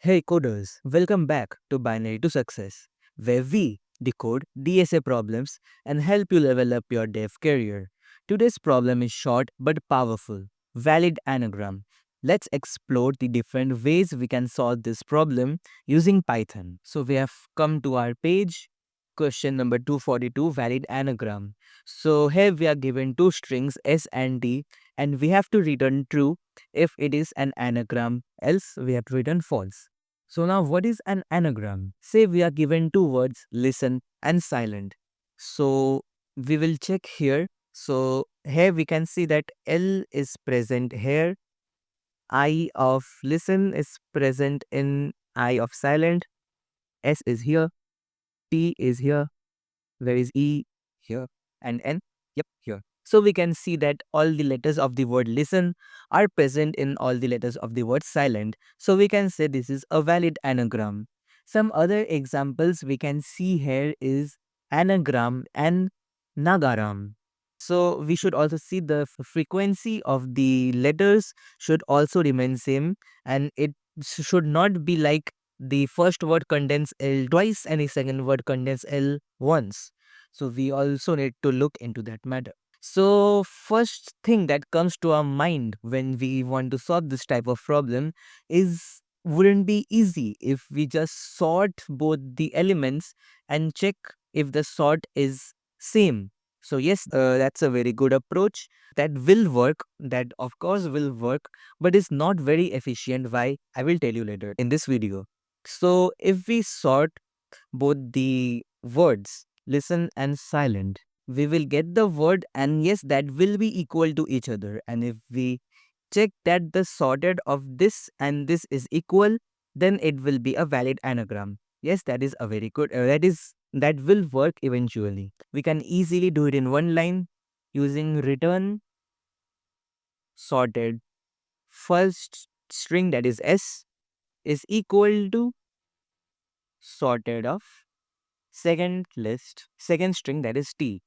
Hey coders, welcome back to Binary to Success, where we decode DSA problems and help you level up your dev career. Today's problem is short but powerful. Valid anagram. Let's explore the different ways we can solve this problem using Python. So we have come to our page. Question number 242, valid anagram. So here we are given two strings S and T, and we have to return true if it is an anagram, else we have to return false. So now what is an anagram? Say we are given two words, listen and silent. So we will check here. So here we can see that L is present here. I of listen is present in I of silent. S is here. T is here. Where is E? Here. And N? Yep, here. So we can see that all the letters of the word listen are present in all the letters of the word silent. So we can say this is a valid anagram. Some other examples we can see here is anagram and nagaram. So we should also see the frequency of the letters should also remain same, and it should not be like the first word contains L twice and the second word contains L once. So we also need to look into that matter. So first thing that comes to our mind when we want to solve this type of problem is wouldn't be easy if we just sort both the elements and check if the sort is same. So yes, that's a very good approach. That will work. That of course will work, but is not very efficient. Why? I will tell you later in this video. So if we sort both the words listen and silent, we will get the word, and yes, that will be equal to each other. And if we check that the sorted of this and this is equal, then it will be a valid anagram. Yes, that is a very good, that will work eventually. We can easily do it in one line using return sorted first string, that is S, is equal to sorted of second string, that is T.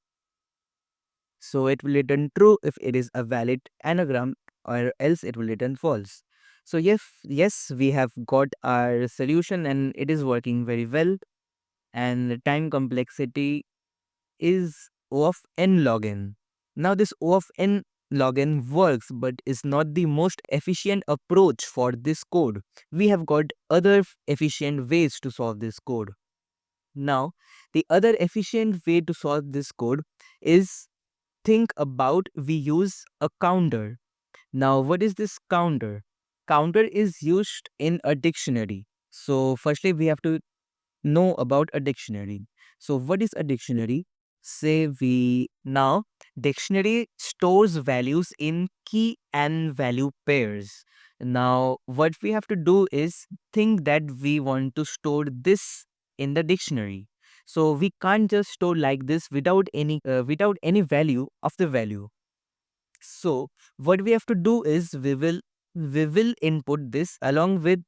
So it will return true if it is a valid anagram, or else it will return false. So yes, we have got our solution and it is working very well. And the time complexity is O of n log n. Now this O of n log n works, but is not the most efficient approach for this code. We have got other efficient ways to solve this code. Now, the other efficient way to solve this code is, think about, we use a counter. Now, what is this counter? Counter is used in a dictionary. So firstly, we have to know about a dictionary. So what is a dictionary? Say we now dictionary stores values in key and value pairs. Now what we have to do is think that we want to store this in the dictionary. So we can't just store like this without any value of the value. So what we have to do is we will input this. Along with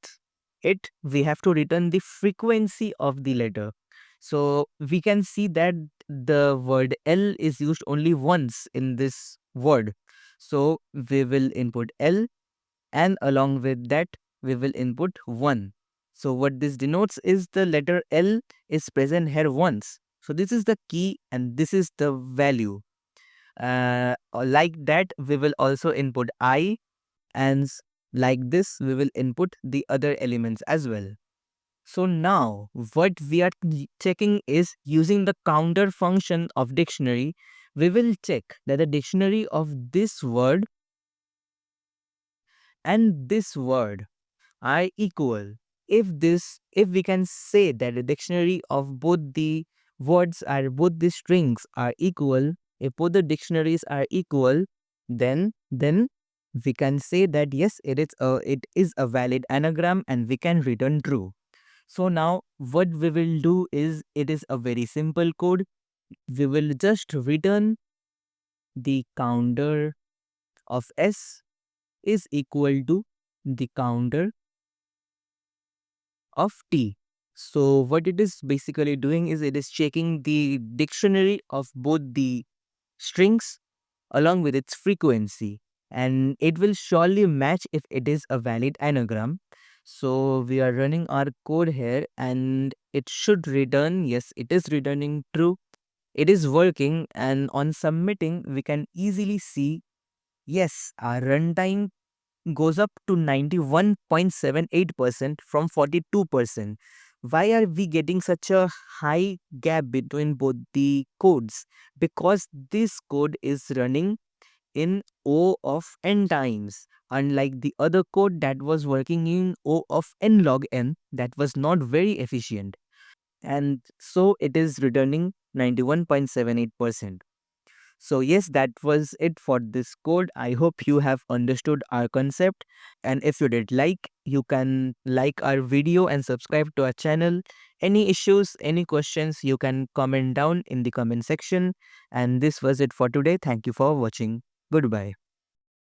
it, we have to return the frequency of the letter. So we can see that the word L is used only once in this word. So we will input L, and along with that we will input 1. So what this denotes is the letter L is present here once. So this is the key and this is the value. Like that, we will also input I, and like this, we will input the other elements as well. So now, what we are checking is using the counter function of dictionary, we will check that the dictionary of this word and this word are equal. If we can say that the dictionary of both the both the strings are equal, if both the dictionaries are equal, then we can say that yes, it is a valid anagram and we can return true. So now what we will do is, it is a very simple code. We will just return the counter of S is equal to the counter of T. So what it is basically doing is, it is checking the dictionary of both the strings along with its frequency, and it will surely match if it is a valid anagram. So we are running our code here and it should return, yes, it is returning true. It is working, and on submitting, we can easily see, yes, our runtime goes up to 91.78% from 42%. Why are we getting such a high gap between both the codes? Because this code is running in O of n times, unlike the other code that was working in O of n log n, that was not very efficient. And so it is returning 91.78%. So yes, that was it for this code. I hope you have understood our concept. And if you did like, you can like our video and subscribe to our channel. Any issues, any questions, you can comment down in the comment section. And this was it for today. Thank you for watching. Goodbye.